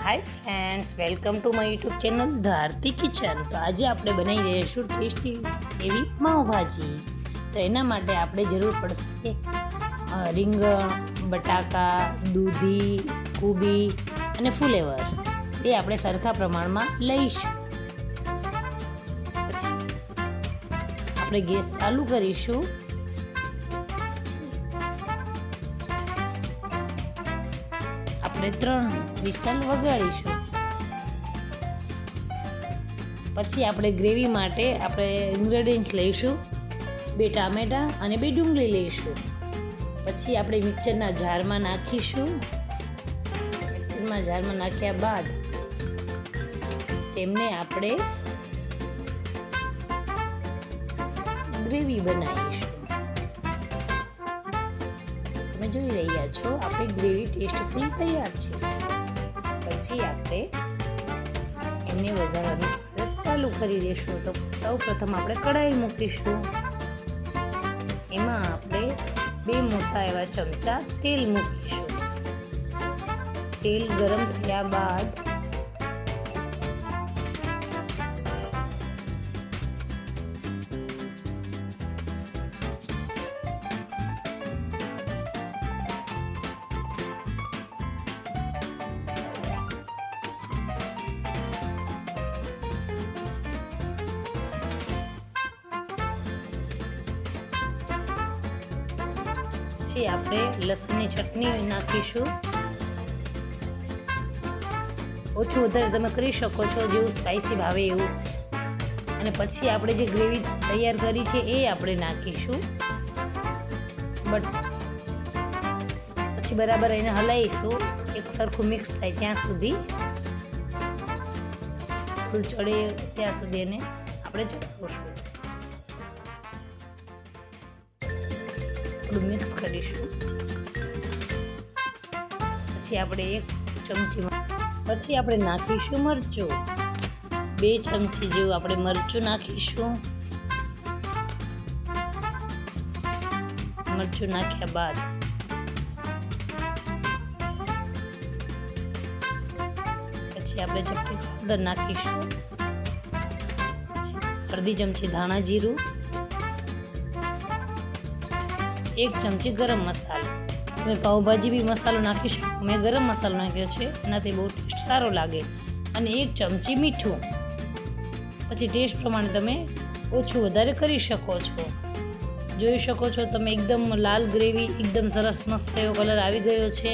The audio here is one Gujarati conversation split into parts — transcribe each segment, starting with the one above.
Hi friends, welcome to my YouTube channel the Aarti kitchen. તો આજે આપણે બનાવી રહીશું ટેસ્ટી એવી પાઉંભાજી. તો એના માટે આપણે જરૂર પડશે રીંગણ, બટાકા, દૂધી, કોબી અને ફુલેવર. એ આપણે સરખા પ્રમાણમાં લઈશું. પછી આપણે ગેસ ચાલુ કરીશું. આપણે 3 વિસલ વગાડીશું. પછી આપણે ગ્રેવી માટે આપણે ઇન્ગ્રેડિયન્ટ્સ લઈશું. 2 ટામેટાં અને 2 ડુંગળી લઈશું. પછી આપણે મિક્સરના જારમાં નાખીશું. મિક્સરમાં જારમાં નાખ્યા બાદ તેમને આપણે ગ્રેવી બનાવીશું. તમે જોઈ રહ્યા છો આપણી ગ્રેવી ટેસ્ટફુલ તૈયાર છે. પછી આપણે એને વઘારવાની પ્રોસેસ ચાલુ કરી દઈશું. તો સૌ પ્રથમ આપણે કઢાઈ મૂકીશું. એમાં આપણે 2 મોટા એવા ચમચા તેલ મૂકીશું. તેલ ગરમ થયા બાદ પછી આપણે લસણની ચટણી નાખીશું. ઓછું વધારે તમે કરી શકો છો, જેવું સ્પાઇસી ભાવે એવું. અને પછી આપણે જે ગ્રેવી તૈયાર કરી છે એ આપણે નાખીશું. પછી બરાબર એને હલાવીશું. એક સરખું મિક્સ થાય ત્યાં સુધી, થોડું ચડે ત્યાં સુધી એને આપણે ચડાવીશું. થોડું મિક્સ કરીશું. પછી આપણે 1 ચમચી નાખીશું મરચું. 2 ચમચી જેવું આપણે મરચું નાખીશું. મરચું નાખ્યા બાદ પછી આપણે ચપટી હળદર નાખીશું. અડધી ચમચી ધાણા જીરું, 1 ચમચી ગરમ મસાલો. તમે પાઉંભાજી બી મસાલો નાખી શકો. મેં ગરમ મસાલો નાખ્યો છે, એનાથી બહુ ટેસ્ટ સારો લાગે. અને 1 ચમચી મીઠું. પછી ટેસ્ટ પ્રમાણે તમે ઓછું વધારે કરી શકો છો. જોઈ શકો છો તમે એકદમ લાલ ગ્રેવી, એકદમ સરસ મસ્ત એવો કલર આવી ગયો છે.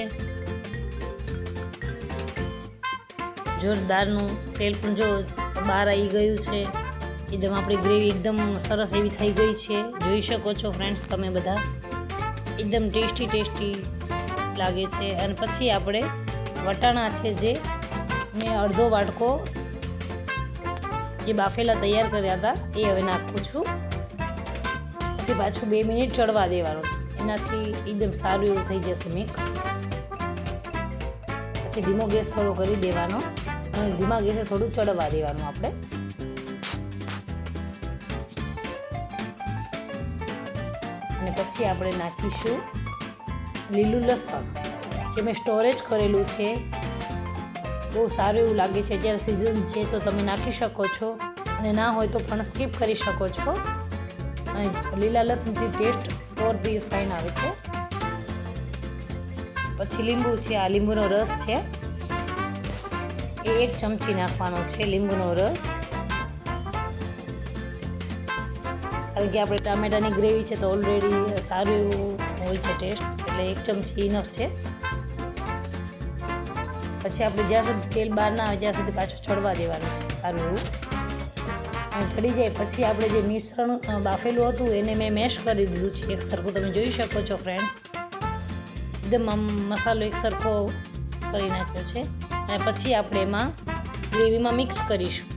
જોરદારનું તેલ પણ જો બહાર આવી ગયું છે. એકદમ આપણી ગ્રેવી એકદમ સરસ એવી થઈ ગઈ છે. જોઈ શકો છો ફ્રેન્ડ્સ તમે બધા. એકદમ ટેસ્ટી લાગે છે. અને પછી આપણે વટાણા છે જે મેં અડધો વાટકો જે બાફેલા તૈયાર કર્યા હતા એ હવે નાખું છું. પછી પાછું 2 મિનિટ ચડવા દેવાનું. એનાથી એકદમ સારું એવું થઈ જશે મિક્સ. પછી ધીમો ગેસ થોડો કરી દેવાનો અને ધીમા ગેસે થોડું ચડવા દેવાનું આપણે. અને પછી આપણે નાખીશું લીલું લસણ, જે મેં સ્ટોરેજ કરેલું છે. બહુ સારું એવું લાગે છે. જ્યારે સિઝન છે તો તમે નાખી શકો છો, અને ના હોય તો પણ સ્કીપ કરી શકો છો. અને લીલા લસણથી ટેસ્ટ ઓર બી ફાઇન આવે છે. પછી લીંબુ છે, આ લીંબુનો રસ છે એ 1 ચમચી નાખવાનો છે. લીંબુનો રસ, કારણ કે આપણે ટામેટાની ગ્રેવી છે તો ઓલરેડી સારું એવું હોય છે ટેસ્ટ, એટલે 1 ચમચી ઇનફ છે. પછી આપણે જ્યાં સુધી તેલ બહાર ના આવે ત્યાં સુધી પાછું ચડવા દેવાનું છે સારું એવું. અને ચડી જાય પછી આપણે જે મિશ્રણ બાફેલું હતું એને મેં મેશ કરી દીધું છે એક સરખું. તમે જોઈ શકો છો ફ્રેન્ડ્સ, એકદમ આમ મસાલો એક સરખો કરી નાખ્યો છે. અને પછી આપણે એમાં ગ્રેવીમાં મિક્સ કરીશું.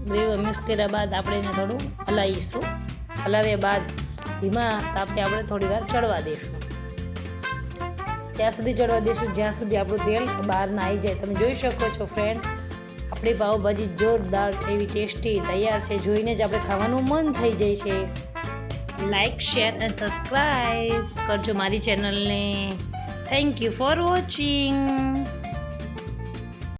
ગ્રેવી મિક્સ કર્યા બાદ આપણે એને થોડું હલાવીશું. હલાવ્યા બાદ ધીમા તાપે આપણે થોડી વાર ચડવા દઈશું. ત્યાં સુધી ચડવા દઈશું જ્યાં સુધી આપણું તેલ બહાર ના આવી જાય. તમે જોઈ શકો છો ફ્રેન્ડ, આપણી પાઉંભાજી જોરદાર એવી ટેસ્ટી તૈયાર છે. જોઈને જ આપણે ખાવાનું મન થઈ જાય છે. લાઈક, શેર અને સબસ્ક્રાઈબ કરજો મારી ચેનલને. Thank you for watching.